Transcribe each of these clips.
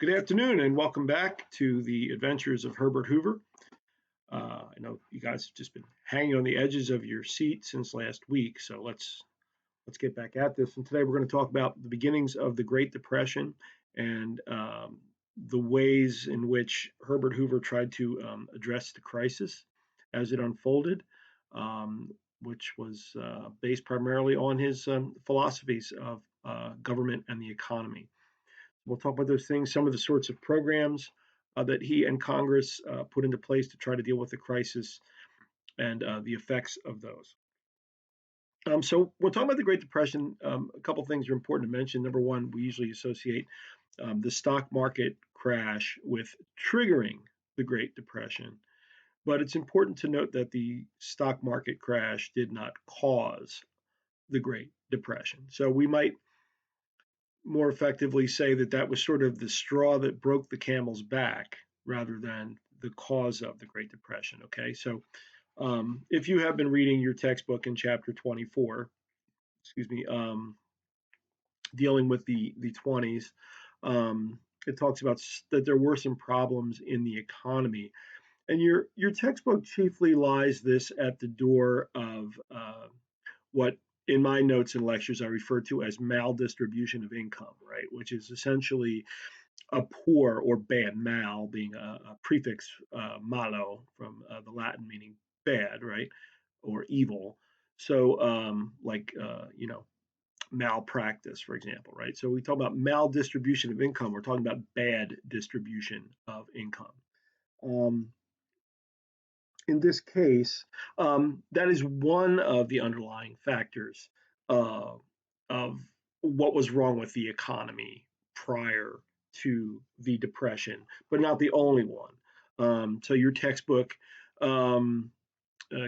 Good afternoon and welcome back to the adventures of Herbert Hoover. I know you guys have just been hanging on the edges of your seat since last week, so let's get back at this. And today we're going to talk about the beginnings of the Great Depression and the ways in which Herbert Hoover tried to address the crisis as it unfolded, um, which was based primarily on his philosophies of government and the economy. We'll talk about those things, some of the sorts of programs that he and Congress put into place to try to deal with the crisis and the effects of those. So we're talking about the Great Depression. A couple things are important to mention. Number one, we usually associate the stock market crash with triggering the Great Depression. But it's important to note that the stock market crash did not cause the Great Depression. So we might more effectively say that that was sort of the straw that broke the camel's back rather than the cause of the Great Depression. Okay, so if you have been reading your textbook in chapter 24, excuse me, dealing with the 20s, it talks about that there were some problems in the economy. And your textbook chiefly lies this at the door of what in my notes and lectures I refer to as maldistribution of income, right? Which is essentially a poor or bad, mal being a prefix malo from the Latin meaning bad, right? Or evil. So, malpractice, for example, right? So we talk about maldistribution of income. We're talking about bad distribution of income. Um, in this case, that is one of the underlying factors uh, of what was wrong with the economy prior to the Depression, but not the only one. So your textbook um,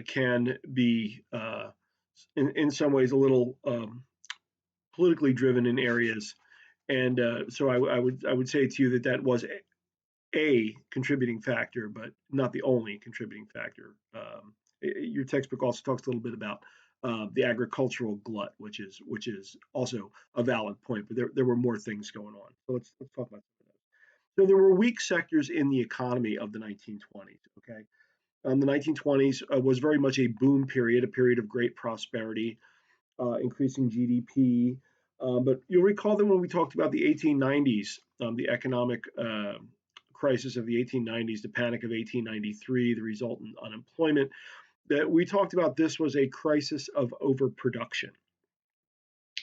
can be, in some ways, a little politically driven in areas, and so I would say to you that that was a contributing factor, but not the only contributing factor. Your textbook also talks a little bit about the agricultural glut, which is also a valid point, but there were more things going on. So let's talk about that. So there were weak sectors in the economy of the 1920s. Okay, the 1920s was very much a boom period, a period of great prosperity, increasing GDP. But you'll recall that when we talked about the 1890s, the economic crisis of the 1890s, the panic of 1893, the resultant unemployment, that we talked about this was a crisis of overproduction.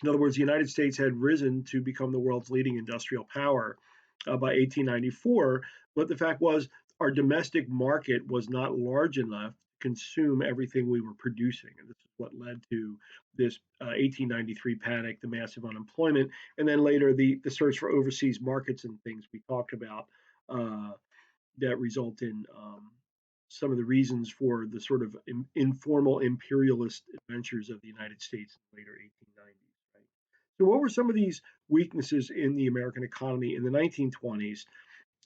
In other words, the United States had risen to become the world's leading industrial power by 1894, but the fact was our domestic market was not large enough to consume everything we were producing. And this is what led to this 1893 panic, the massive unemployment, and then later the search for overseas markets and things we talked about uh, that result in some of the reasons for the sort of informal imperialist adventures of the United States in the later 1890s. Right? So, what were some of these weaknesses in the American economy in the 1920s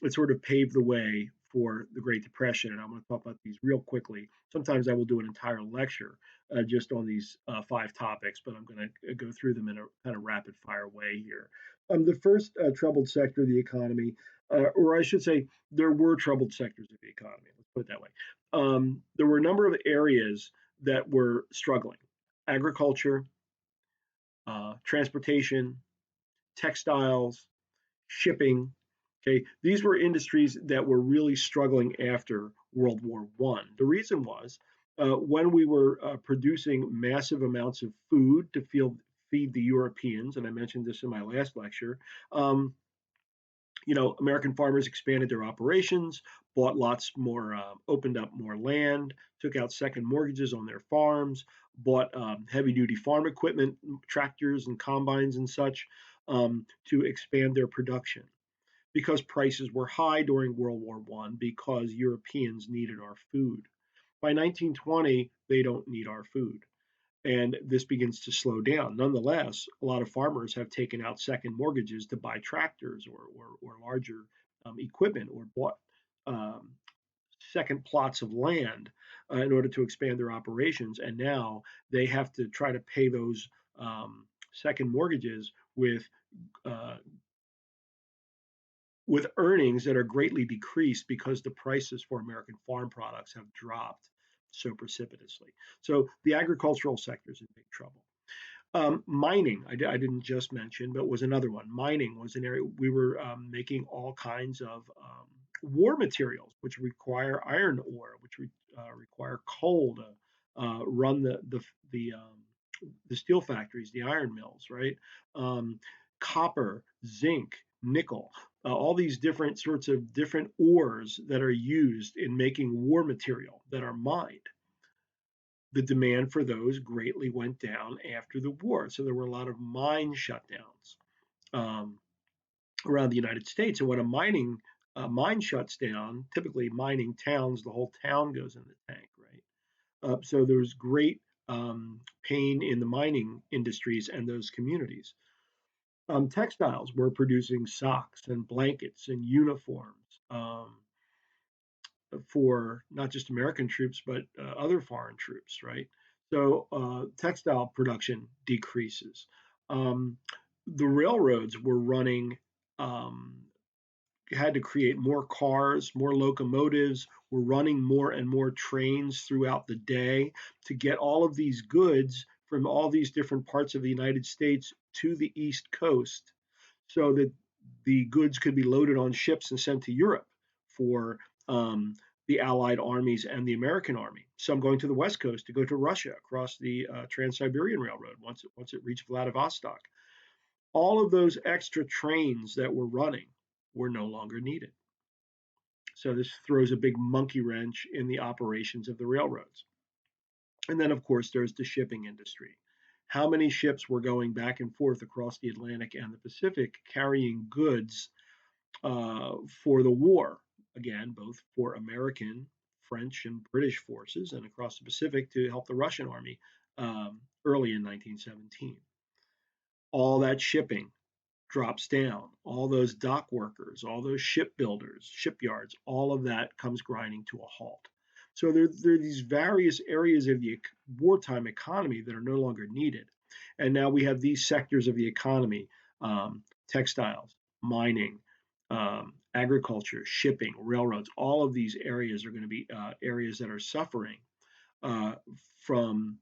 that sort of paved the way for the Great Depression? And I'm going to talk about these real quickly. Sometimes I will do an entire lecture just on these five topics, but I'm going to go through them in a kind of rapid fire way here. The first troubled sector of the economy, or I should say, there were troubled sectors of the economy. Let's put it that way. There were a number of areas that were struggling: agriculture, transportation, textiles, shipping. Okay, these were industries that were really struggling after World War One. The reason was when we were producing massive amounts of food to feed the Europeans, and I mentioned this in my last lecture. American farmers expanded their operations, bought lots more, opened up more land, took out second mortgages on their farms, bought heavy duty farm equipment, tractors and combines and such to expand their production because prices were high during World War One because Europeans needed our food. By 1920, they don't need our food. And this begins to slow down. Nonetheless, a lot of farmers have taken out second mortgages to buy tractors or larger equipment or bought um, second plots of land in order to expand their operations. And now they have to try to pay those second mortgages with uh, with earnings that are greatly decreased because the prices for American farm products have dropped so precipitously. So the agricultural sector is in big trouble. Mining, I didn't just mention, but was another one. Mining was an area we were making all kinds of war materials, which require iron ore, which require coal to run the steel factories, the iron mills, right? Um, Copper, zinc, nickel, all these different sorts of different ores that are used in making war material that are mined. The demand for those greatly went down after the war. So there were a lot of mine shutdowns um, around the United States. And when a mine shuts down, typically mining towns, the whole town goes in the tank, right? So there was great pain in the mining industries and those communities. Textiles were producing socks and blankets and uniforms. For not just American troops, but other foreign troops, right? So textile production decreases. Um, the railroads were running, um, had to create more cars, more locomotives, were running more and more trains throughout the day to get all of these goods from all these different parts of the United States to the East Coast so that the goods could be loaded on ships and sent to Europe for the Allied armies and the American army. Some going to the West Coast to go to Russia across the Trans-Siberian Railroad once it reached Vladivostok. All of those extra trains that were running were no longer needed. So this throws a big monkey wrench in the operations of the railroads. And then, of course, there's the shipping industry. How many ships were going back and forth across the Atlantic and the Pacific carrying goods for the war? Again, both for American, French, and British forces, and across the Pacific to help the Russian army early in 1917. All that shipping drops down. All those dock workers, all those shipbuilders, shipyards, all of that comes grinding to a halt. So there are these various areas of the wartime economy that are no longer needed. And now we have these sectors of the economy, textiles, mining, agriculture, shipping, railroads, all of these areas are going to be areas that are suffering uh, from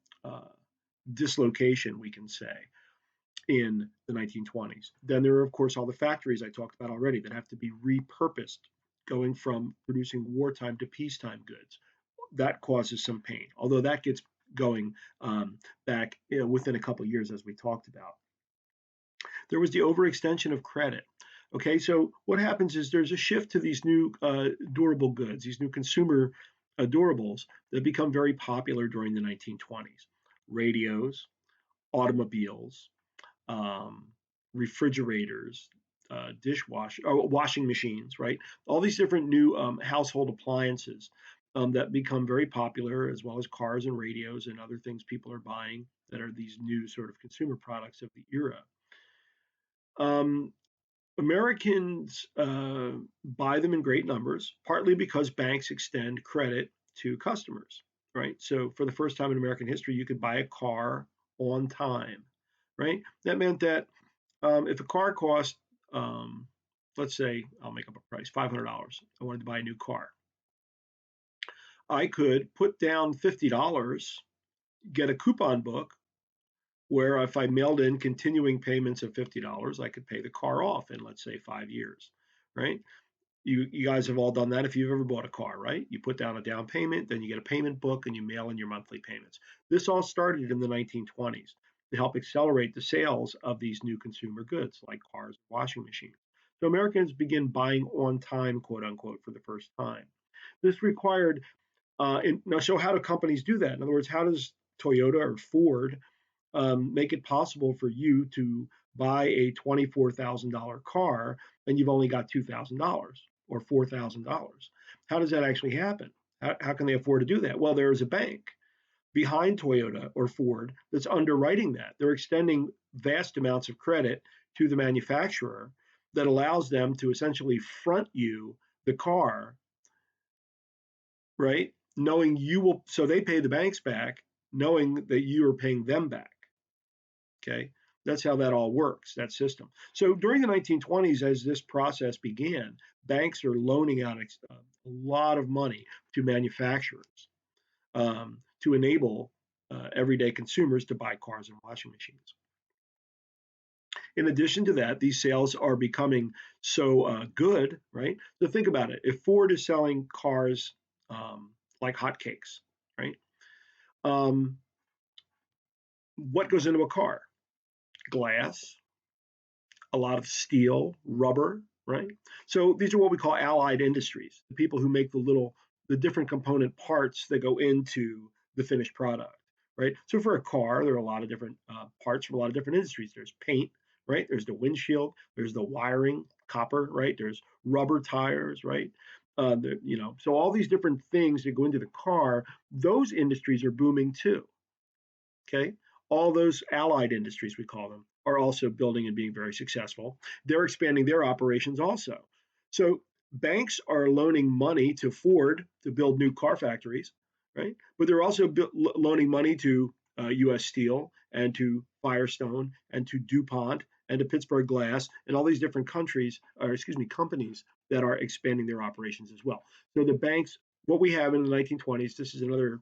dislocation, we can say in the 1920s. Then there are, of course, all the factories I talked about already that have to be repurposed, going from producing wartime to peacetime goods. That causes some pain, although that gets going back within a couple of years, as we talked about. There was the overextension of credit. Okay, so what happens is there's a shift to these new durable goods, these new consumer durables that become very popular during the 1920s. Radios, automobiles, um, refrigerators, washing machines, right? All these different new household appliances that become very popular, as well as cars and radios and other things people are buying that are these new sort of consumer products of the era. Um, Americans buy them in great numbers, partly because banks extend credit to customers, right? So for the first time in American history, you could buy a car on time, right? That meant that if a car cost, um, let's say, I'll make up a price, $500, I wanted to buy a new car. I could put down $50, get a coupon book where if I mailed in continuing payments of $50, I could pay the car off in, let's say, 5 years, right? You guys have all done that if you've ever bought a car, right? You put down a down payment, then you get a payment book, and you mail in your monthly payments. This all started in the 1920s to help accelerate the sales of these new consumer goods like cars, washing machines. So Americans begin buying on time, quote unquote, for the first time. This required, now, so how do companies do that? In other words, how does Toyota or Ford make it possible for you to buy a $24,000 car and you've only got $2,000 or $4,000? How does that actually happen? How can they afford to do that? Well, there is a bank behind Toyota or Ford that's underwriting that. They're extending vast amounts of credit to the manufacturer that allows them to essentially front you the car, right? Knowing you will, so they pay the banks back, knowing that you are paying them back. Okay. That's how that all works, that system. So during the 1920s, as this process began, banks are loaning out a lot of money to manufacturers to enable everyday consumers to buy cars and washing machines. In addition to that, these sales are becoming so good, right? So think about it. If Ford is selling cars like hotcakes, right? Um, what goes into a car? Glass, a lot of steel, rubber, right? So these are what we call allied industries, the people who make the different component parts that go into the finished product, right? So for a car, there are a lot of different parts from a lot of different industries. There's paint, right? There's the windshield, there's the wiring, copper, right? There's rubber tires, right? So all these different things that go into the car, those industries are booming too. Okay. All those allied industries, we call them, are also building and being very successful. They're expanding their operations also. So banks are loaning money to Ford to build new car factories, right? But they're also loaning money to US Steel and to Firestone and to DuPont and to Pittsburgh Glass and all these different companies that are expanding their operations as well. So the banks, what we have in the 1920s, this is another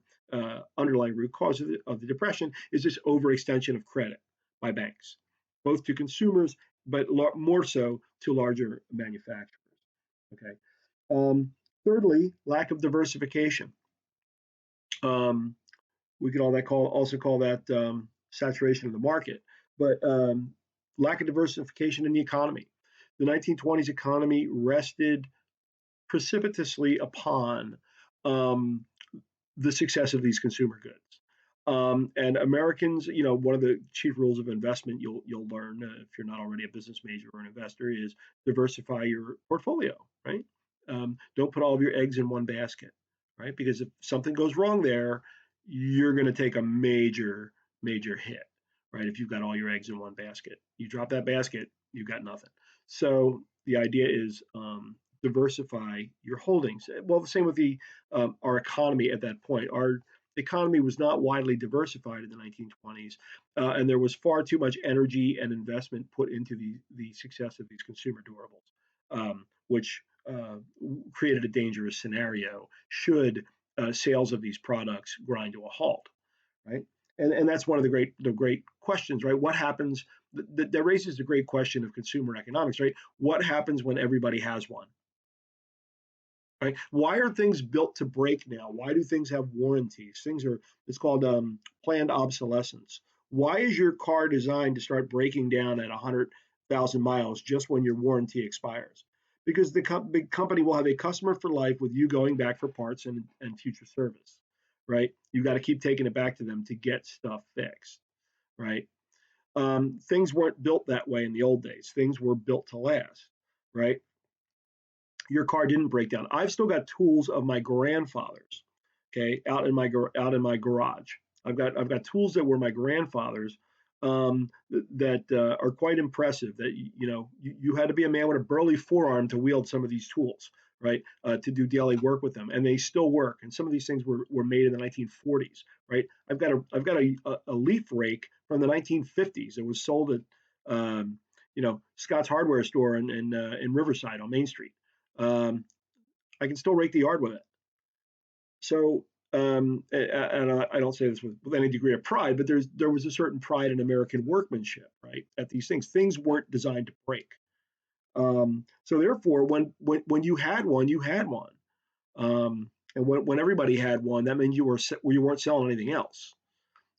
underlying root cause of the depression, is this overextension of credit by banks, both to consumers, but more so to larger manufacturers. Okay. Thirdly, lack of diversification. We could also call that saturation of the market, but lack of diversification in the economy. The 1920s economy rested precipitously upon um, the success of these consumer goods. And Americans, one of the chief rules of investment you'll learn if you're not already a business major or an investor is diversify your portfolio, right? Don't put all of your eggs in one basket, right? Because if something goes wrong there, you're going to take a major hit, right? If you've got all your eggs in one basket, you drop that basket, you've got nothing. So the idea is diversify your holdings. Well, the same with our economy at that point. Our economy was not widely diversified in the 1920s, and there was far too much energy and investment put into the success of these consumer durables, which created a dangerous scenario should sales of these products grind to a halt, right? And that's one of the great questions, right? What happens? That raises the great question of consumer economics, right? What happens when everybody has one? Right? Why are things built to break now? Why do things have warranties? It's called planned obsolescence. Why is your car designed to start breaking down at 100,000 miles just when your warranty expires? Because the big company will have a customer for life with you going back for parts and future service, right? You got to keep taking it back to them to get stuff fixed, right? Things weren't built that way in the old days. Things were built to last, right? Your car didn't break down. I've still got tools of my grandfather's, okay, out in my garage. I've got tools that were my grandfather's that are quite impressive. That you had to be a man with a burly forearm to wield some of these tools, right? To do daily work with them, and they still work. And some of these things were made in the 1940s, right? I've got a leaf rake from the 1950s. It was sold at Scott's Hardware store in Riverside on Main Street. I can still rake the yard with it. So, and I don't say this with any degree of pride, but there was a certain pride in American workmanship, right? At these things weren't designed to break. So therefore, when you had one, you had one, and when everybody had one, that means you weren't selling anything else.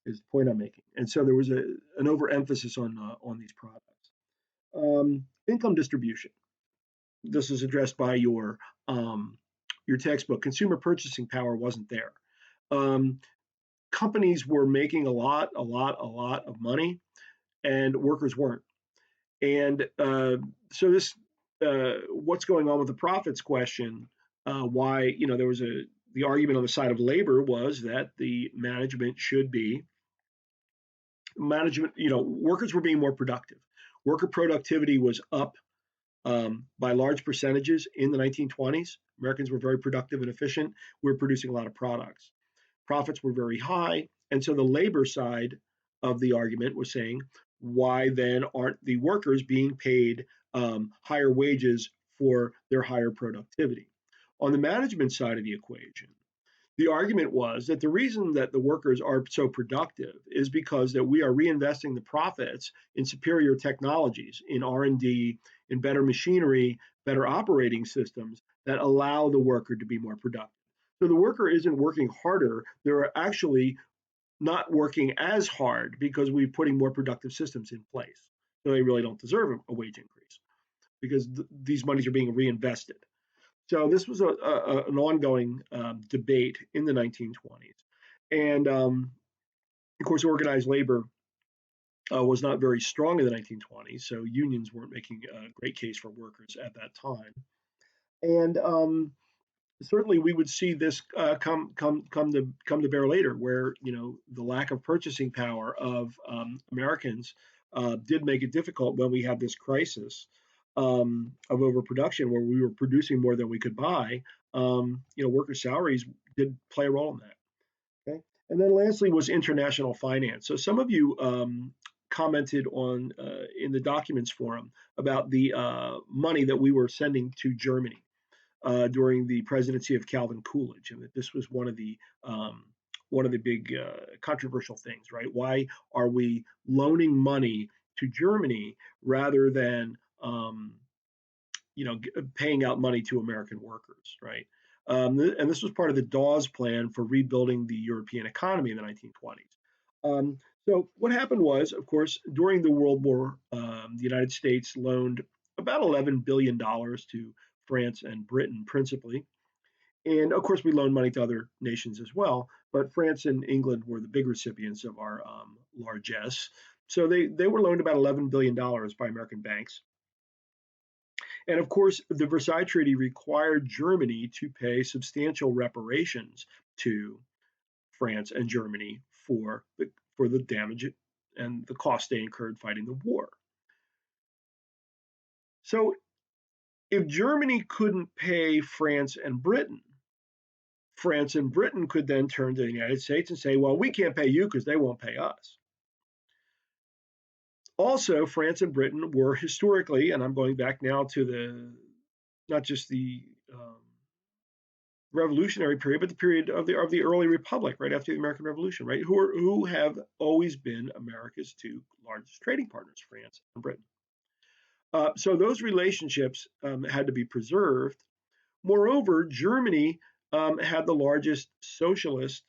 Is the point I'm making. And so there was an overemphasis on these products. Income distribution. This is addressed by your textbook. Consumer purchasing power wasn't there. Um, Companies were making a lot of money, and workers weren't. And so what's going on with the profits question? Why there was the argument on the side of labor was that the management. Workers were being more productive. Worker productivity was up by large percentages in the 1920s. Americans were very productive and efficient. We were producing a lot of products. Profits were very high. And so the labor side of the argument was saying, why then aren't the workers being paid higher wages for their higher productivity? On the management side of the equation, the argument was that the reason that the workers are so productive is because that we are reinvesting the profits in superior technologies, in R&D, in better machinery, better operating systems that allow the worker to be more productive. So the worker isn't working harder, they're actually not working as hard because we're putting more productive systems in place. So they really don't deserve a wage increase because these monies are being reinvested. So this was an ongoing debate in the 1920s. And of course, organized labor was not very strong in the 1920s, so unions weren't making a great case for workers at that time. And certainly, we would see this come to bear later, where the lack of purchasing power of Americans did make it difficult when we had this crisis of overproduction, where we were producing more than we could buy. Worker salaries did play a role in that. Okay, and then lastly was international finance. So some of you commented on in the documents forum about the money that we were sending to Germany during the presidency of Calvin Coolidge, and that this was one of the big controversial things, right? Why are we loaning money to Germany rather than paying out money to American workers, right? And this was part of the Dawes plan for rebuilding the European economy in the 1920s. So what happened was, of course, during the World War, the United States loaned about $11 billion to France and Britain principally. And of course, we loaned money to other nations as well, but France and England were the big recipients of our largesse. So they were loaned about $11 billion by American banks. And of course, the Versailles Treaty required Germany to pay substantial reparations to France and Germany for the damage and the cost they incurred fighting the war. So if Germany couldn't pay France and Britain could then turn to the United States and say, well, we can't pay you because they won't pay us. Also, France and Britain were historically, and I'm going back now to not just the revolutionary period, but the period of the early republic, right after the American Revolution, right? Who have always been America's two largest trading partners, France and Britain. So those relationships had to be preserved. Moreover, Germany had the largest socialist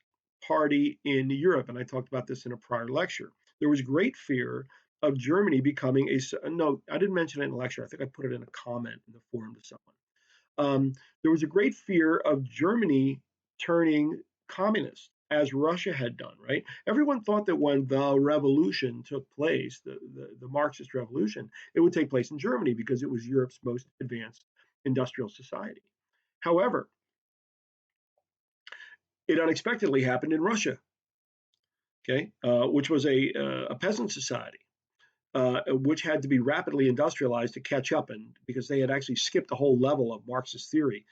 party in Europe, and I talked about this in a prior lecture. There was great fear of Germany becoming no, I didn't mention it in the lecture. I think I put it in a comment in the forum to someone. There was a great fear of Germany turning communist, as Russia had done, right? Everyone thought that when the revolution took place, the Marxist revolution, it would take place in Germany because it was Europe's most advanced industrial society. However, it unexpectedly happened in Russia, okay, which was a peasant society. Which had to be rapidly industrialized to catch up, and because they had actually skipped a whole level of Marxist theory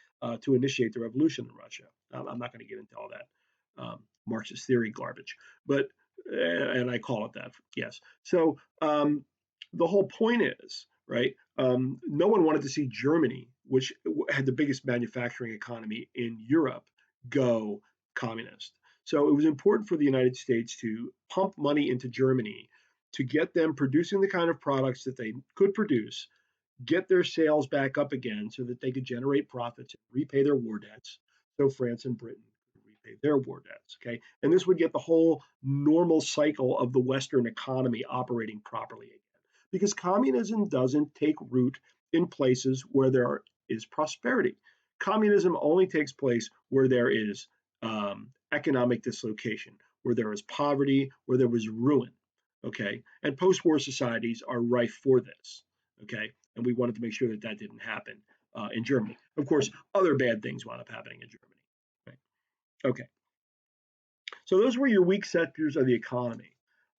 to initiate the revolution in Russia. I'm not going to get into all that Marxist theory garbage, but and I call it that, yes. So the whole point is, right? No one wanted to see Germany, which had the biggest manufacturing economy in Europe, go communist. So it was important for the United States to pump money into Germany to get them producing the kind of products that they could produce, get their sales back up again so that they could generate profits and repay their war debts. So France and Britain could repay their war debts. Okay. And this would get the whole normal cycle of the Western economy operating properly again. Because communism doesn't take root in places where there is prosperity. Communism only takes place where there is economic dislocation, where there is poverty, where there was ruin. Okay, and post-war societies are rife for this. Okay, and we wanted to make sure that that didn't happen in Germany. Of course, other bad things wound up happening in Germany. Right? Okay, so those were your weak sectors of the economy.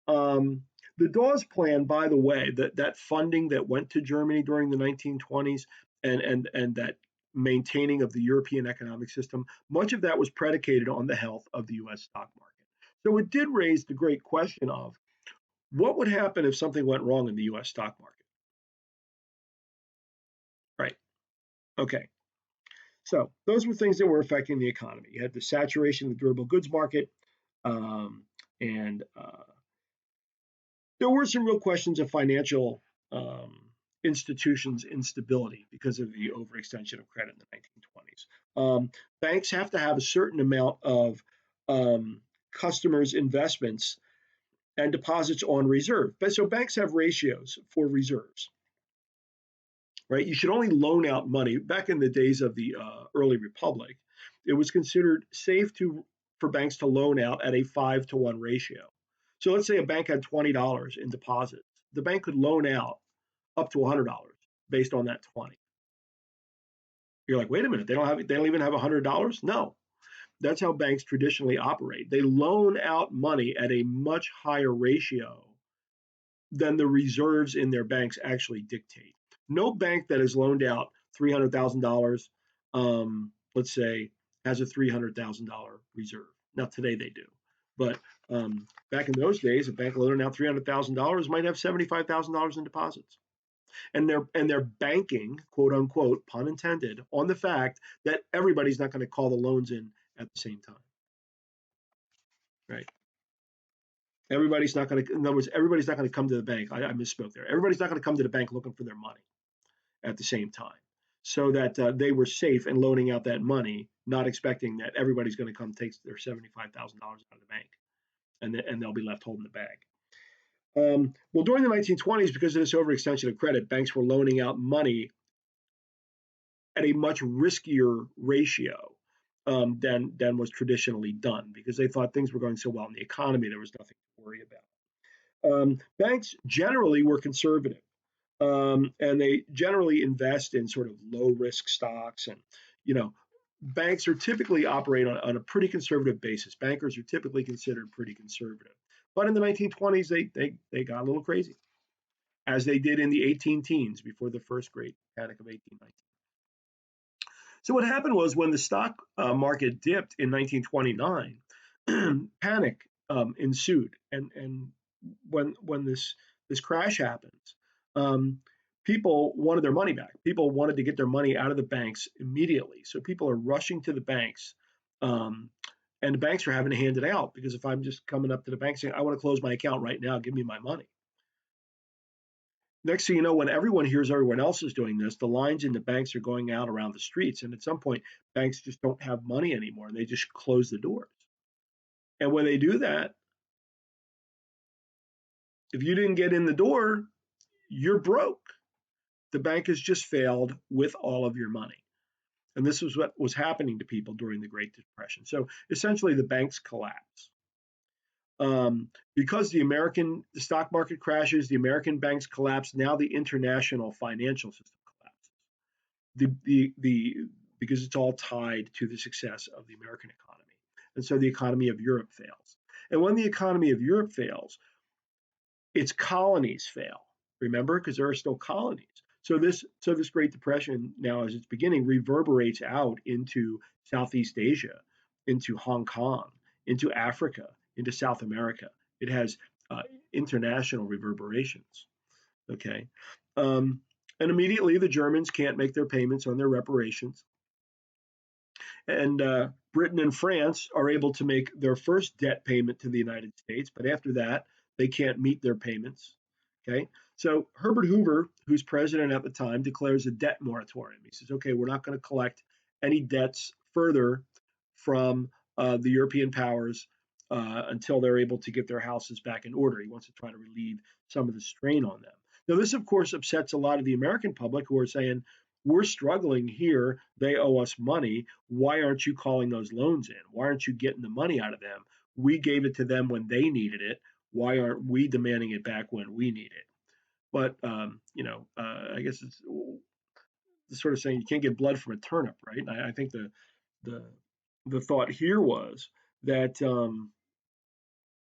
The Dawes Plan, by the way, that funding that went to Germany during the 1920s and that maintaining of the European economic system, much of that was predicated on the health of the U.S. stock market. So it did raise the great question of What would happen if something went wrong in the US stock market? Right. Okay. So those were things that were affecting the economy. You had the saturation of the durable goods market, um, and there were some real questions of financial institutions' instability because of the overextension of credit in the 1920s. Banks have to have a certain amount of customers' investments and deposits on reserve. But so banks have ratios for reserves, right? You should only loan out money. Back in the days of the early republic, it was considered safe to for banks to loan out at a 5-to-1 ratio. So let's say a bank had $20 in deposits. The bank could loan out up to $100 based on that 20. You're like, wait a minute, they don't even have $100? No, that's how banks traditionally operate. They loan out money at a much higher ratio than the reserves in their banks actually dictate. No bank that has loaned out $300,000, let's say, has a $300,000 reserve. Now today they do, but back in those days, a bank loaning out $300,000 might have $75,000 in deposits, and they're banking, quote unquote, pun intended, on the fact that everybody's not going to call the loans in at the same time, right? Everybody's not going to, in other words, everybody's not going to come to the bank. I misspoke there. Everybody's not going to come to the bank looking for their money at the same time, so that they were safe in loaning out that money, not expecting that everybody's going to come take their $75,000 out of the bank, and they'll be left holding the bag. Well, during the 1920s, because of this overextension of credit, banks were loaning out money at a much riskier ratio than was traditionally done, because they thought things were going so well in the economy there was nothing to worry about. Banks generally were conservative, and they generally invest in sort of low risk stocks. And you know, banks are typically operate on a pretty conservative basis. Bankers are typically considered pretty conservative. But in the 1920s, they got a little crazy, as they did in the 18 teens before the first great panic of 1819. So what happened was, when the stock market dipped in 1929, panic ensued, and when this crash happens, um, people wanted their money back. People wanted to get their money out of the banks immediately. So people are rushing to the banks, um, and the banks are having to hand it out, because if I'm just coming up to the bank saying, "I want to close my account right now, give me my money," next thing you know, when everyone hears everyone else is doing this, the lines in the banks are going out around the streets. And at some point, banks just don't have money anymore, and they just close the doors. And when they do that, if you didn't get in the door, you're broke. The bank has just failed with all of your money. And this was what was happening to people during the Great Depression. So essentially, the banks collapse. Because the stock market crashes, the American banks collapse. Now the international financial system collapses. The because it's all tied to the success of the American economy. And so the economy of Europe fails. And when the economy of Europe fails, its colonies fail. Remember, because there are still colonies. So this Great Depression, now as it's beginning, reverberates out into Southeast Asia, into Hong Kong, into Africa, into South America. It has international reverberations. Okay, and immediately the Germans can't make their payments on their reparations, and Britain and France are able to make their first debt payment to the United States, but after that, they can't meet their payments. Okay, so Herbert Hoover, who's president at the time, declares a debt moratorium. He says, okay, we're not going to collect any debts further from the European powers until they're able to get their houses back in order. He wants to try to relieve some of the strain on them. Now, this, of course, upsets a lot of the American public, who are saying, we're struggling here. They owe us money. Why aren't you calling those loans in? Why aren't you getting the money out of them? We gave it to them when they needed it. Why aren't we demanding it back when we need it? But I guess it's the sort of saying, you can't get blood from a turnip, right? And I think the the thought here was that the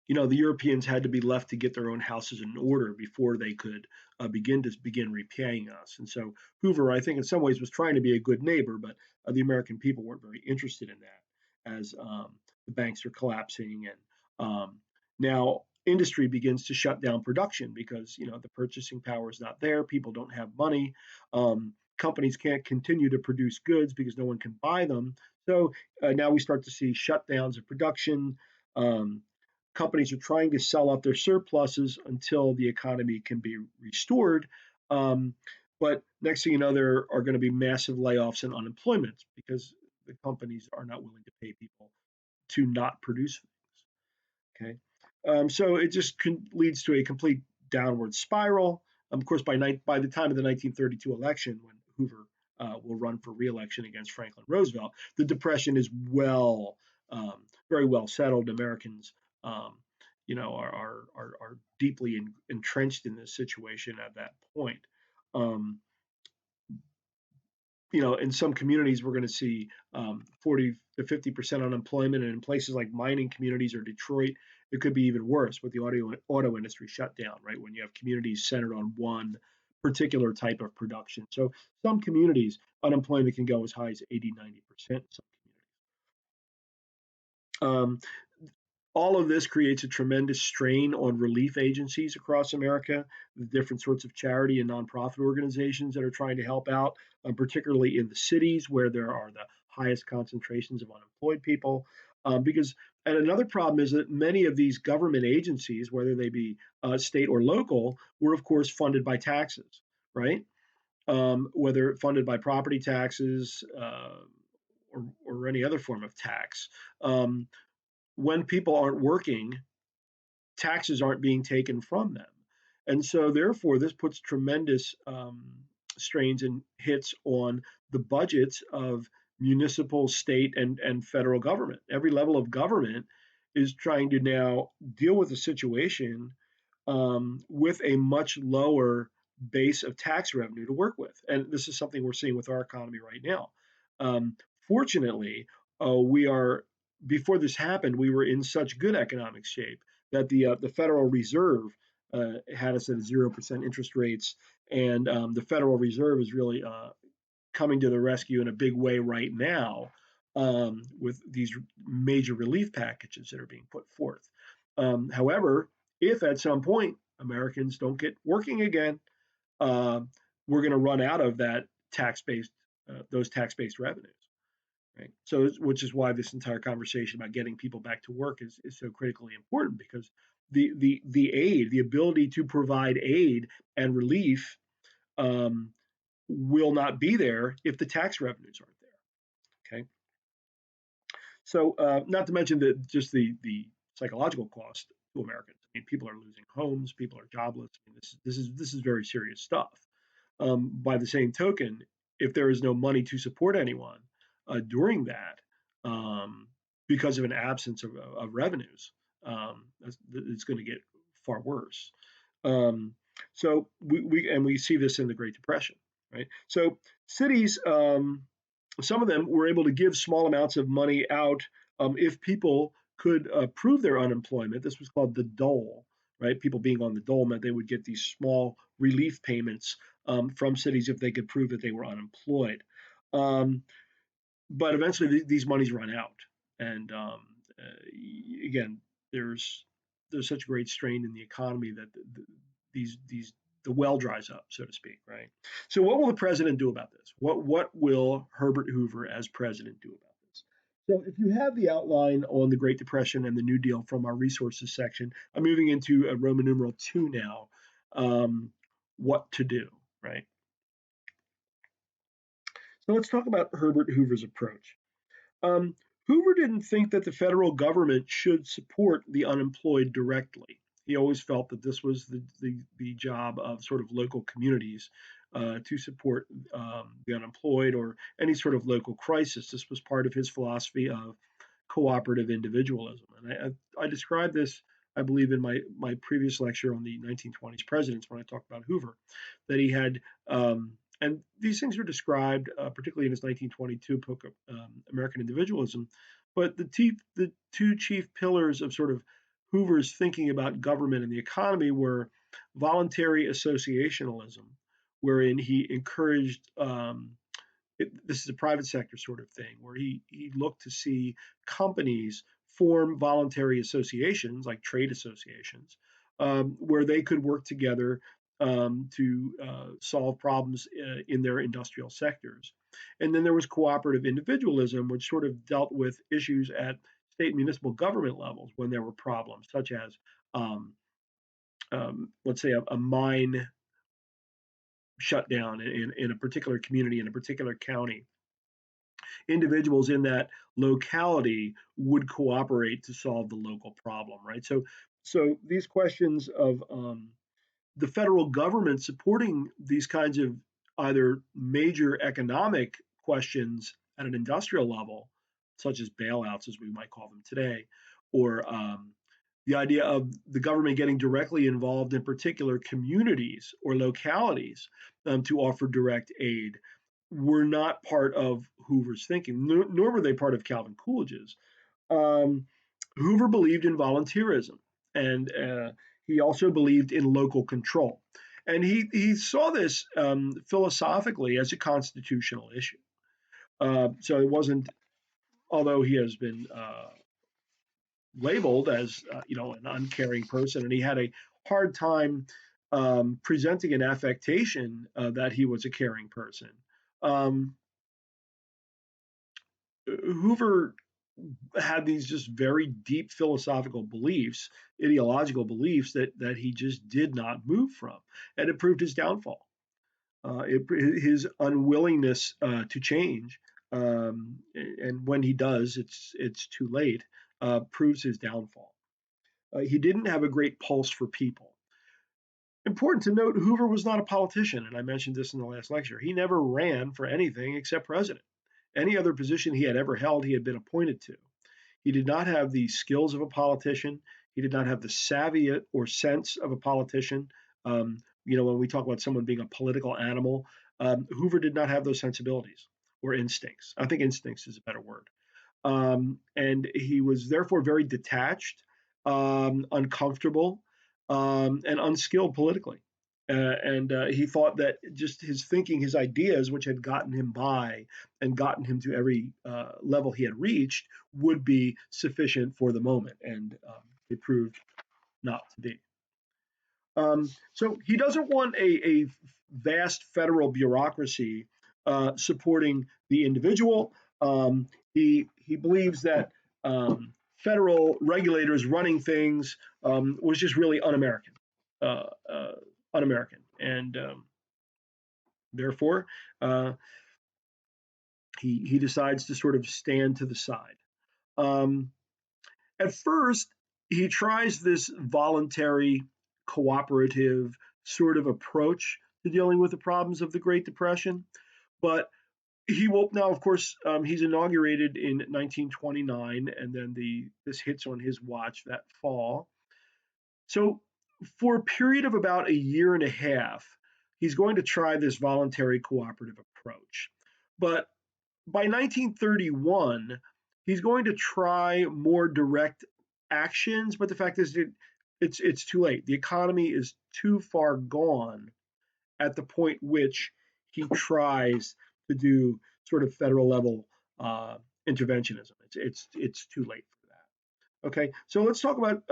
Europeans had to be left to get their own houses in order before they could begin repaying us. And so Hoover, I think, in some ways was trying to be a good neighbor, but the American people weren't very interested in that, as the banks are collapsing. And now industry begins to shut down production because the purchasing power is not there. People don't have money. Companies can't continue to produce goods because no one can buy them. So now we start to see shutdowns of production. Um, Companies are trying to sell off their surpluses until the economy can be restored. Um, but next thing you know, there are going to be massive layoffs and unemployment because the companies are not willing to pay people to not produce things. Okay, so it just leads to a complete downward spiral. Of course, by the time of the 1932 election, when Hoover will run for re-election against Franklin Roosevelt, the Depression is very well settled. Americans, um, are deeply entrenched in this situation at that point. Um, in some communities, we're going to see 40 to 50% unemployment, and in places like mining communities or Detroit, it could be even worse with the auto industry shut down, right? When you have communities centered on one particular type of production. So some communities, unemployment can go as high as 80, 90% in some communities. All of this creates a tremendous strain on relief agencies across America, the different sorts of charity and nonprofit organizations that are trying to help out, particularly in the cities where there are the highest concentrations of unemployed people. And another problem is that many of these government agencies, whether they be state or local, were of course funded by taxes, right? Whether funded by property taxes or any other form of tax. When people aren't working, taxes aren't being taken from them. And so, therefore, this puts tremendous strains and hits on the budgets of municipal, state, and federal government. Every level of government is trying to now deal with the situation with a much lower base of tax revenue to work with. And this is something we're seeing with our economy right now. Fortunately, we are before this happened, we were in such good economic shape that the Federal Reserve had us at 0% interest rates, and the Federal Reserve is really coming to the rescue in a big way right now with these major relief packages that are being put forth. However, if at some point Americans don't get working again, uh, we're going to run out of that tax-based those tax-based revenues. Right. So, which is why this entire conversation about getting people back to work is so critically important because the aid, the ability to provide aid and relief, um, will not be there if the tax revenues aren't there. Okay. So, not to mention that just the psychological cost to Americans. I mean, people are losing homes, people are jobless. I mean, this is very serious stuff. By the same token, if there is no money to support anyone during that, um, because of an absence of revenues, it's going to get far worse. Um, so we see this in the Great Depression, right? So cities, some of them were able to give small amounts of money out if people could prove their unemployment. This was called the dole, right? People being on the dole meant they would get these small relief payments from cities if they could prove that they were unemployed. Um, but eventually, these monies run out, and again, there's there's such great strain in the economy that these the well dries up, so to speak, right? So, what will the president do about this? What will Herbert Hoover as president do about this? So, if you have the outline on the Great Depression and the New Deal from our resources section, I'm moving into Roman numeral 2 now. What to do, right? So let's talk about Herbert Hoover's approach. Um, Hoover didn't think that the federal government should support the unemployed directly. He always felt that this was the job of sort of local communities to support the unemployed or any sort of local crisis. This was part of his philosophy of cooperative individualism. And I described this, I believe, in my previous lecture on the 1920s presidents when I talked about Hoover, that he had, and these things are described, particularly in his 1922 book, American Individualism. But the two chief pillars of sort of Hoover's thinking about government and the economy were voluntary associationalism, wherein he encouraged this is a private sector sort of thing where he looked to see companies form voluntary associations like trade associations, where they could work together to solve problems in their industrial sectors. And then there was cooperative individualism, which sort of dealt with issues at state and municipal government levels when there were problems, such as, um, let's say, a mine shut down in a particular community, in a particular county. Individuals in that locality would cooperate to solve the local problem, right? So these questions of the federal government supporting these kinds of either major economic questions at an industrial level, such as bailouts, as we might call them today, or the idea of the government getting directly involved in particular communities or localities to offer direct aid, were not part of Hoover's thinking, nor were they part of Calvin Coolidge's. Um, Hoover believed in volunteerism, and he also believed in local control. And he saw this philosophically as a constitutional issue. So it wasn't, although he has been labeled as an uncaring person, and he had a hard time presenting an affectation that he was a caring person. Um, Hoover had these just very deep philosophical beliefs, ideological beliefs that he just did not move from, and it proved his downfall. His unwillingness to change, and when he does, it's too late. Proves his downfall. He didn't have a great pulse for people. Important to note, Hoover was not a politician, and I mentioned this in the last lecture. He never ran for anything except president. Any other position he had ever held, he had been appointed to. He did not have the skills of a politician. He did not have the savvy or sense of a politician. When we talk about someone being a political animal, Hoover did not have those sensibilities or instincts. I think instincts is a better word. And he was therefore very detached, uncomfortable, and unskilled politically. And he thought that just his thinking, his ideas, which had gotten him by and gotten him to every level he had reached, would be sufficient for the moment. And it proved not to be. So he doesn't want a vast federal bureaucracy supporting the individual. He believes that federal regulators running things was just really un-American, uh, uh, un-American, and therefore he decides to sort of stand to the side. Um, at first, he tries this voluntary, cooperative sort of approach to dealing with the problems of the Great Depression, but he will now, of course, he's inaugurated in 1929, and then this hits on his watch that fall. So, for a period of about a year and a half, he's going to try this voluntary cooperative approach. But by 1931, he's going to try more direct actions. But the fact is, it's too late. The economy is too far gone at the point which he tries to do sort of federal level interventionism. It's too late for that. Okay, so let's talk about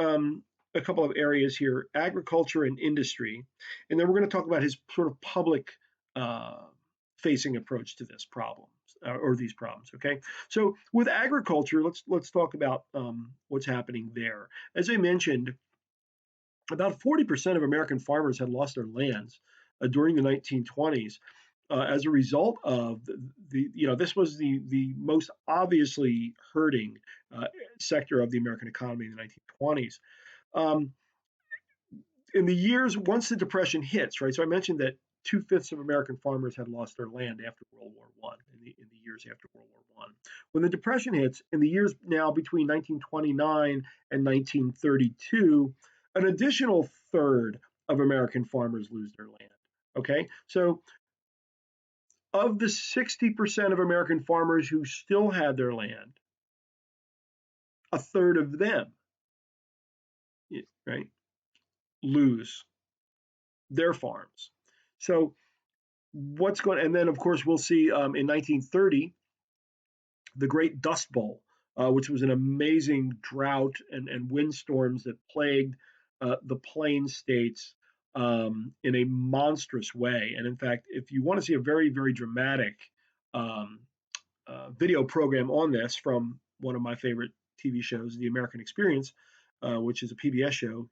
a couple of areas here: agriculture and industry, and then we're going to talk about his sort of public uh, facing approach to this problem or these problems. Okay, so with agriculture, let's talk about what's happening there. As I mentioned, about 40% of American farmers had lost their lands during the 1920s as a result of this was the most obviously hurting sector of the American economy in the 1920s. Um, in the years once the Depression hits, right? So I mentioned that 2/5 of American farmers had lost their land after World War One, in the years after World War One. When the Depression hits, in the years now between 1929 and 1932, an additional third of American farmers lose their land. Okay, so of the 60% of American farmers who still had their land, a third of them, right, lose their farms. So what's going, and then of course we'll see in 1930 the Great Dust Bowl which was an amazing drought and windstorms that plagued the plain states in a monstrous way. And in fact, if you want to see a very, very dramatic um, video program on this from one of my favorite TV shows, The American Experience, which is a PBS show,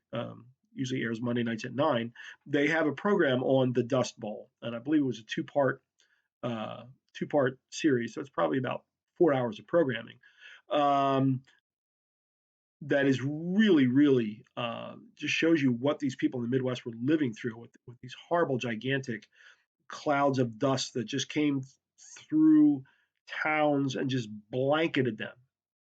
usually airs Monday nights at 9. They have a program on the Dust Bowl, and I believe it was a uh, two-part series, so it's probably about 4 hours of programming. Um, that is really, really just shows you what these people in the Midwest were living through with these horrible, gigantic clouds of dust that just came through towns and just blanketed them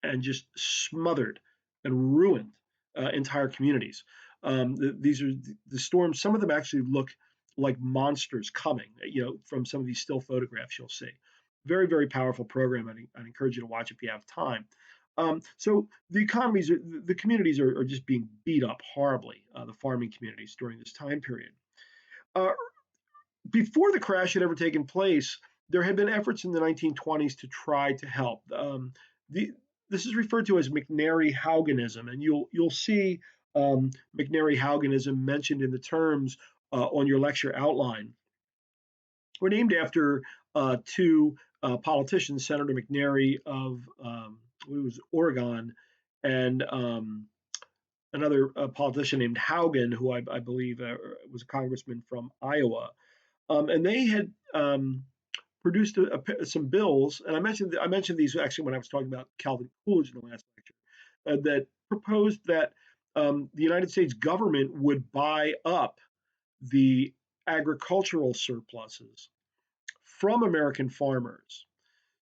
and just smothered and ruined entire communities. These are the storms. Some of them actually look like monsters coming. From some of these still photographs you'll see. Very, very powerful program. I'd encourage you to watch if you have time. So the communities are just being beat up horribly. The farming communities during this time period. Uh, Before the crash had ever taken place, there had been efforts in the 1920s to try to help. The, this is referred to as McNary Haugenism, and you'll see McNary Haugenism mentioned in the terms on your lecture outline. Were named after two politicians, Senator McNary of it was Oregon, and another politician named Haugen, who I believe was a congressman from Iowa. And they had produced some bills, and I mentioned these actually when I was talking about Calvin Coolidge in the last lecture, that proposed that the United States government would buy up the agricultural surpluses from American farmers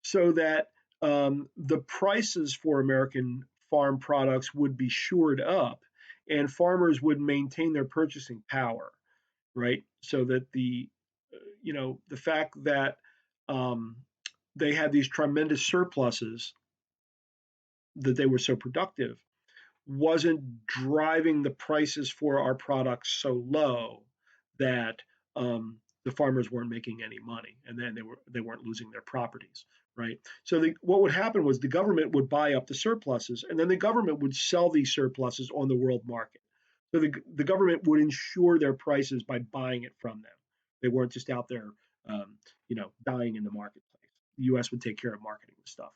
so that the prices for American farm products would be shored up and farmers would maintain their purchasing power, right? So that the fact that um, they had these tremendous surpluses, that they were so productive, wasn't driving the prices for our products so low that the farmers weren't making any money, and then they weren't losing their properties, right? So what would happen was the government would buy up the surpluses, and then the government would sell these surpluses on the world market. So the government would ensure their prices by buying it from them. They weren't just out there, dying in the marketplace. The U.S. would take care of marketing the stuff.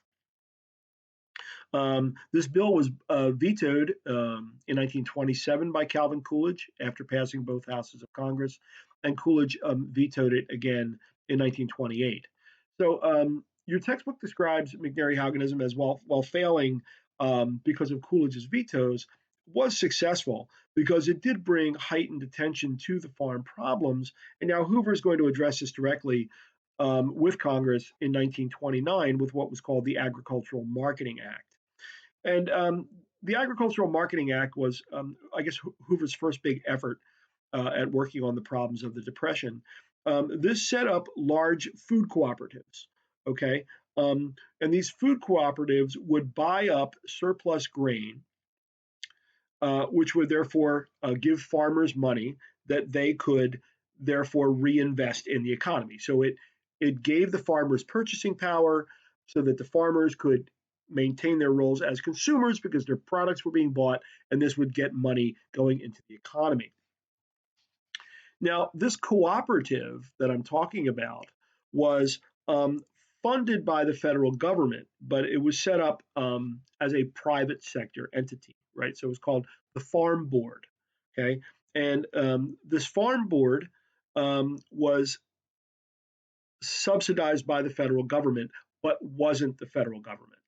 This bill was vetoed in 1927 by Calvin Coolidge after passing both houses of Congress, and Coolidge vetoed it again in 1928. So your textbook describes McNary Haugenism as while failing because of Coolidge's vetoes, was successful because it did bring heightened attention to the farm problems. And now Hoover is going to address this directly with Congress in 1929 with what was called the Agricultural Marketing Act. And the Agricultural Marketing Act was, I guess, Hoover's first big effort at working on the problems of the Depression. This set up large food cooperatives, okay? And these food cooperatives would buy up surplus grain, which would therefore give farmers money that they could therefore reinvest in the economy. So it gave the farmers purchasing power so that the farmers could maintain their roles as consumers because their products were being bought, and this would get money going into the economy. Now, this cooperative that I'm talking about was funded by the federal government, but it was set up as a private sector entity, right? So it was called the Farm Board, okay? And this Farm Board was subsidized by the federal government, but wasn't the federal government,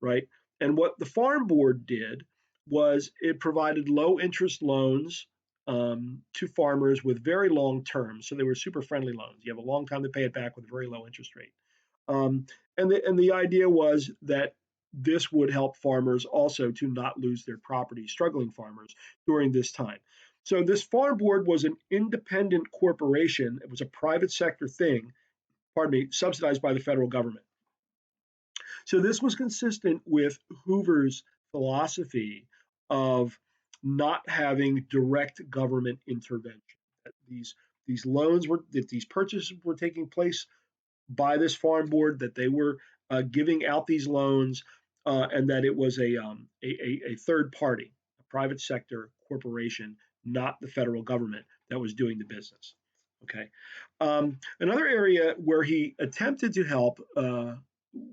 right? And what the Farm Board did was it provided low interest loans to farmers with very long terms. So they were super friendly loans. You have a long time to pay it back with a very low interest rate. Um, and the idea was that this would help farmers also to not lose their property, struggling farmers during this time. So this farm board was an independent corporation. It was a private sector thing, pardon me, subsidized by the federal government. So this was consistent with Hoover's philosophy of not having direct government intervention. These loans were that these purchases were taking place by this farm board, that they were giving out these loans and that it was a third party, a private sector corporation, not the federal government, that was doing the business. Okay. Another area where he attempted to help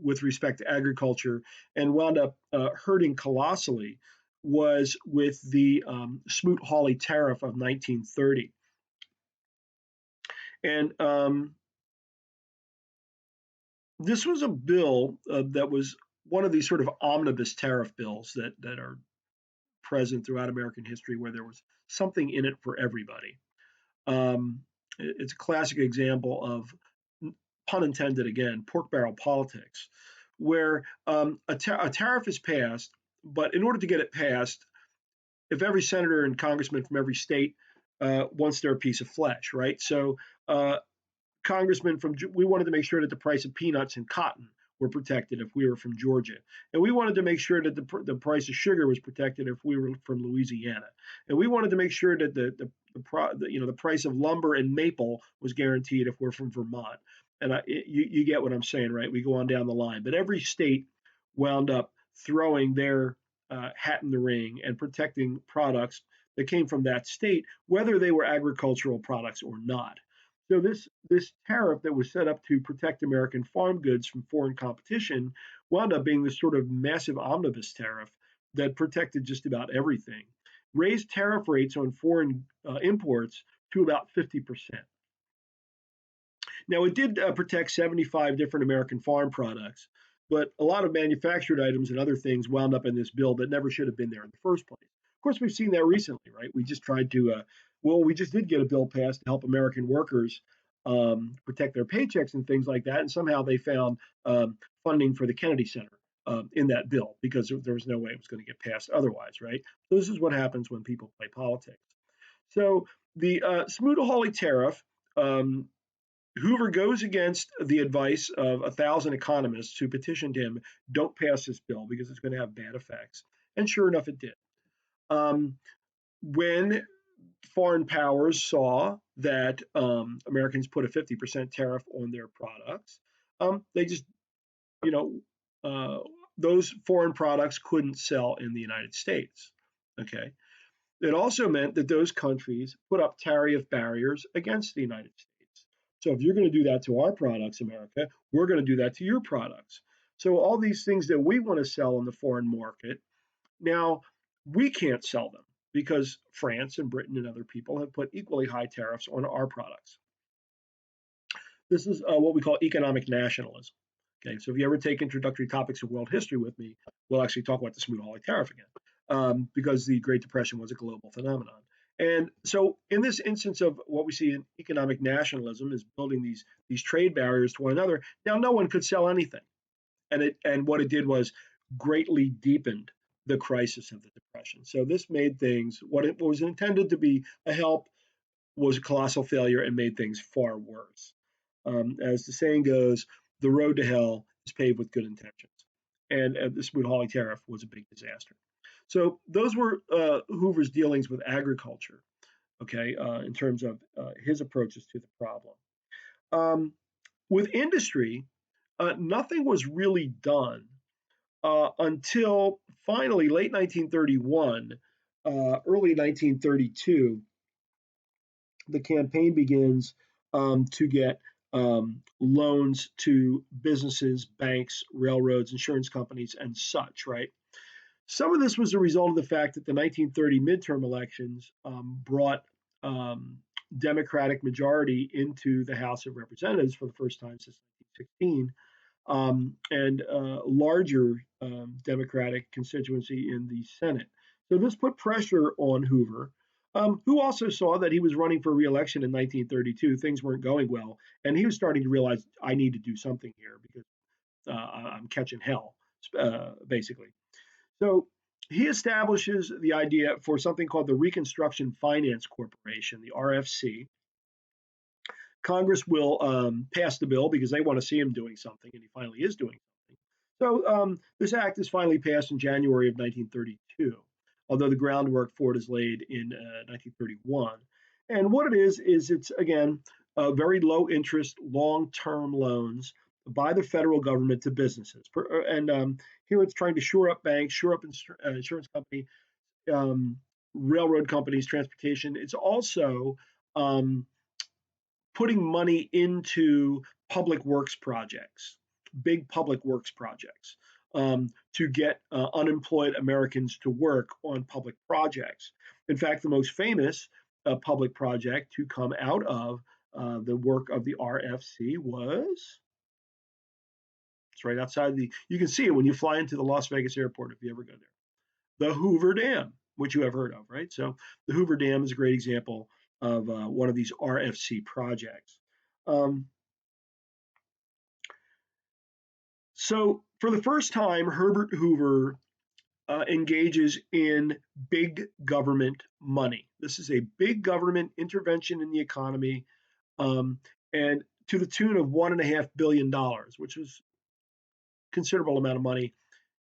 with respect to agriculture and wound up hurting colossally was with the Smoot-Hawley Tariff of 1930. And this was a bill that was one of these sort of omnibus tariff bills that are present throughout American history, where there was something in it for everybody. Um, it's a classic example of, pun intended again, pork barrel politics, where a tariff is passed, but in order to get it passed, if every senator and congressman from every state wants their piece of flesh, right? So uh, congressmen from we wanted to make sure that the price of peanuts and cotton were protected if we were from Georgia, and we wanted to make sure that the price of sugar was protected if we were from Louisiana, and we wanted to make sure that the price of lumber and maple was guaranteed if we're from Vermont. And you get what I'm saying, right? We go on down the line, but every state wound up throwing their hat in the ring and protecting products that came from that state, whether they were agricultural products or not. So this tariff that was set up to protect American farm goods from foreign competition wound up being this sort of massive omnibus tariff that protected just about everything, raised tariff rates on foreign imports to about 50%. Now, it did protect 75 different American farm products, but a lot of manufactured items and other things wound up in this bill that never should have been there in the first place. Of course, we've seen that recently, right? We just tried to, we just did get a bill passed to help American workers protect their paychecks and things like that. And somehow they found funding for the Kennedy Center in that bill because there was no way it was going to get passed otherwise, right? So this is what happens when people play politics. So the Smoot-Hawley tariff, Hoover goes against the advice of 1,000 economists who petitioned him, don't pass this bill because it's going to have bad effects. And sure enough, it did. When foreign powers saw that Americans put a 50% tariff on their products, they just, you know, those foreign products couldn't sell in the United States. Okay. It also meant that those countries put up tariff barriers against the United States. So if you're going to do that to our products, America, we're going to do that to your products. So all these things that we want to sell in the foreign market, now we can't sell them because France and Britain and other people have put equally high tariffs on our products. This is what we call economic nationalism. Okay, so if you ever take introductory topics of world history with me, we'll actually talk about the Smoot-Hawley tariff again, because the Great Depression was a global phenomenon. And so, in this instance of what we see in economic nationalism is building these trade barriers to one another. Now, no one could sell anything, and what it did was greatly deepened the crisis of the Depression. So this made things what it was intended to be a help was a colossal failure and made things far worse. As the saying goes, the road to hell is paved with good intentions. And the Smoot-Hawley tariff was a big disaster. So those were Hoover's dealings with agriculture, okay, in terms of his approaches to the problem. With industry, nothing was really done until finally late 1931, early 1932, the campaign begins to get loans to businesses, banks, railroads, insurance companies, and such, right? Some of this was a result of the fact that the 1930 midterm elections brought Democratic majority into the House of Representatives for the first time since 1916, and a larger Democratic constituency in the Senate. So this put pressure on Hoover, who also saw that he was running for reelection in 1932. Things weren't going well, and he was starting to realize I need to do something here because I'm catching hell, basically. So he establishes the idea for something called the Reconstruction Finance Corporation, the RFC. Congress will pass the bill because they want to see him doing something, and he finally is doing something. So this act is finally passed in January of 1932, although the groundwork for it is laid in 1931. And what it is it's, again, very low interest, long term loans by the federal government to businesses. And here it's trying to shore up banks, shore up insurance companies, um, railroad companies, transportation. It's also um, putting money into public works projects, big public works projects, to get unemployed Americans to work on public projects. In fact, the most famous public project to come out of the work of the RFC was, it's right outside you can see it when you fly into the Las Vegas airport if you ever go there, the Hoover Dam, which you have heard of, right? So the Hoover Dam is a great example of one of these RFC projects. Um, So, for the first time, Herbert Hoover engages in big government money. This is a big government intervention in the economy, um, and to the tune of $1.5 billion, which was a considerable amount of money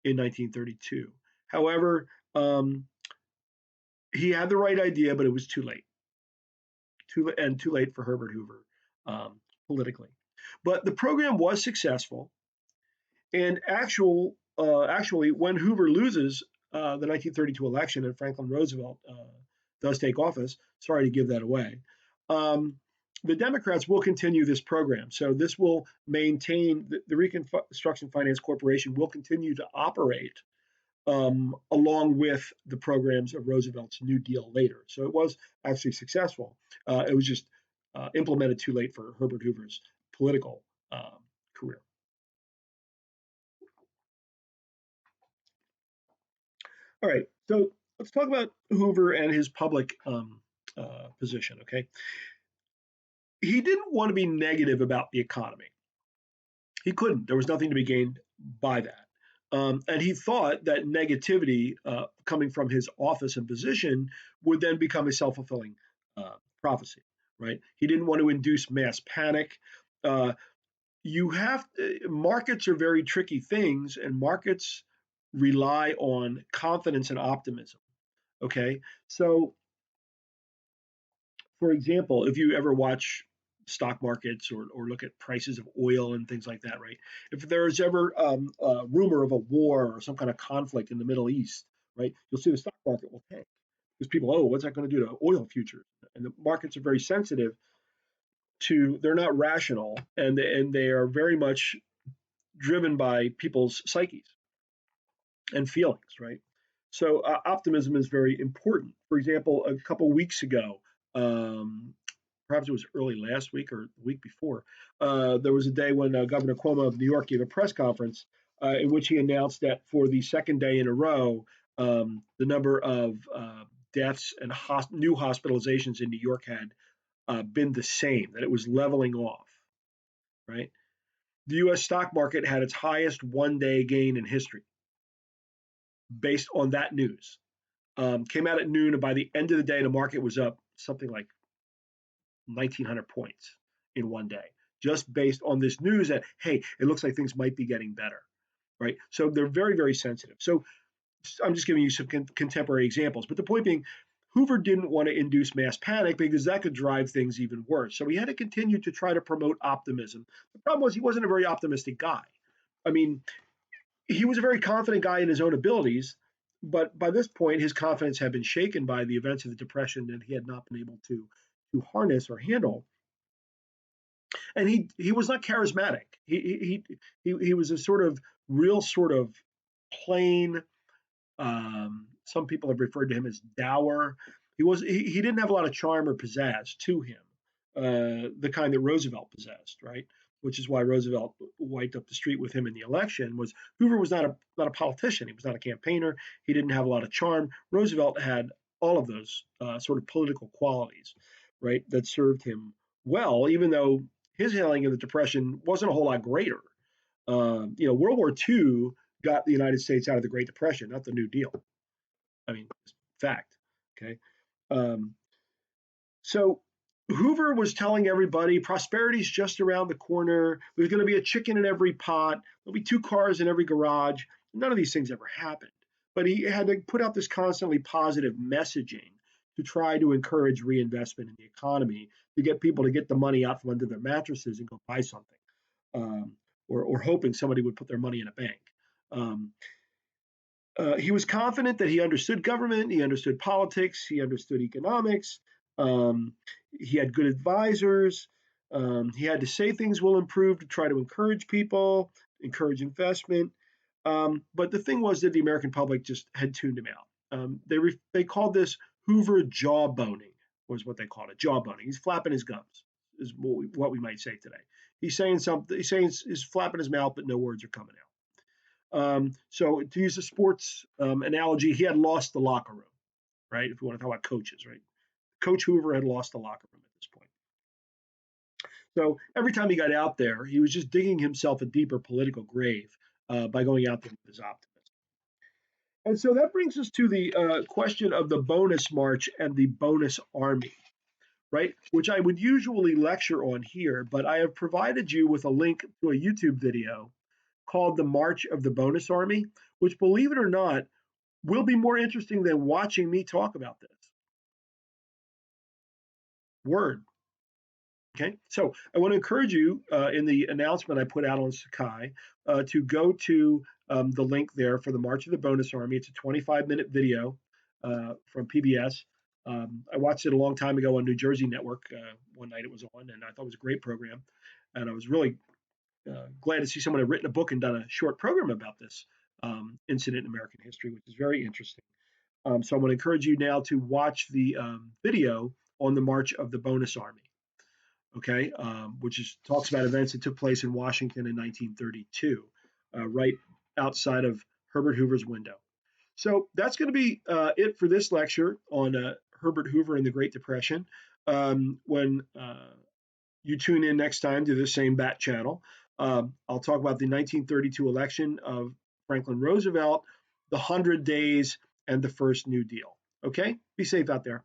in 1932. However, um, he had the right idea, but it was too late, too late for Herbert Hoover politically. But the program was successful. And actually, when Hoover loses the 1932 election and Franklin Roosevelt does take office, sorry to give that away, um, the Democrats will continue this program. So this will maintain the Reconstruction Finance Corporation will continue to operate along with the programs of Roosevelt's New Deal later. So it was actually successful. It was just implemented too late for Herbert Hoover's political career. All right, so let's talk about Hoover and his public position. Okay, he didn't want to be negative about the economy. He couldn't. There was nothing to be gained by that, and he thought that negativity coming from his office and position would then become a self-fulfilling prophecy. Right? He didn't want to induce mass panic. Uh, markets are very tricky things, and markets rely on confidence and optimism. Okay, so for example, if you ever watch stock markets or look at prices of oil and things like that, right? If there's ever a rumor of a war or some kind of conflict in the Middle East, right, you'll see the stock market will tank because people, oh, what's that going to do to oil futures? And the markets are very sensitive they're not rational, and they are very much driven by people's psyches and feelings, right? So optimism is very important. For example, a couple weeks ago, um, perhaps it was early last week or the week before, there was a day when Governor Cuomo of New York gave a press conference in which he announced that for the second day in a row, the number of deaths and new hospitalizations in New York had been the same, that it was leveling off, right? The U.S. stock market had its highest one-day gain in history based on that news. Came out at noon, and by the end of the day, the market was up something like 1,900 points in one day, just based on this news that, hey, it looks like things might be getting better, right? So they're very, very sensitive. So I'm just giving you some contemporary examples. But the point being, Hoover didn't want to induce mass panic because that could drive things even worse. So he had to continue to try to promote optimism. The problem was he wasn't a very optimistic guy. I mean, he was a very confident guy in his own abilities, but by this point, his confidence had been shaken by the events of the Depression that he had not been able to harness or handle. And he was not charismatic. He was a sort of real sort of plain. Some people have referred to him as dour. He didn't have a lot of charm or pizzazz to him, the kind that Roosevelt possessed, right? Which is why Roosevelt wiped up the street with him in the election. Was Hoover was not a politician. He was not a campaigner. He didn't have a lot of charm. Roosevelt had all of those sort of political qualities, right, that served him well, even though his handling of the Depression wasn't a whole lot greater. World War II got the United States out of the Great Depression, not the New Deal. I mean, fact. Okay. Um, so Hoover was telling everybody prosperity's just around the corner. There's going to be a chicken in every pot. There'll be two cars in every garage. None of these things ever happened. But he had to put out this constantly positive messaging to try to encourage reinvestment in the economy, to get people to get the money out from under their mattresses and go buy something. or hoping somebody would put their money in a bank. Um, he was confident that he understood government, he understood politics, he understood economics, um, he had good advisors. He had to say things will improve to try to encourage people, encourage investment. But the thing was that the American public just had tuned him out. They called this Hoover jawboning, was what they called it, jawboning. He's flapping his gums, is what we might say today. He's saying something. He's flapping his mouth, but no words are coming out. So to use a sports analogy, he had lost the locker room, right? If you want to talk about coaches, right? Coach Hoover had lost the locker room at this point. So every time he got out there, he was just digging himself a deeper political grave by going out there with his optimism. And so that brings us to the question of the bonus march and the bonus army, right? Which I would usually lecture on here, but I have provided you with a link to a YouTube video called The March of the Bonus Army, which, believe it or not, will be more interesting than watching me talk about this. Word. Okay, so I want to encourage you in the announcement I put out on Sakai to go to the link there for the March of the Bonus Army. It's a 25-minute video from PBS. I watched it a long time ago on New Jersey Network one night it was on, and I thought it was a great program. And I was really glad to see someone had written a book and done a short program about this incident in American history, which is very interesting. So I'm going to encourage you now to watch the video on the March of the Bonus Army, okay, which talks about events that took place in Washington in 1932, right outside of Herbert Hoover's window. So that's going to be it for this lecture on Herbert Hoover and the Great Depression. When you tune in next time to the same bat channel, I'll talk about the 1932 election of Franklin Roosevelt, the 100 Days, and the First New Deal. Okay? Be safe out there.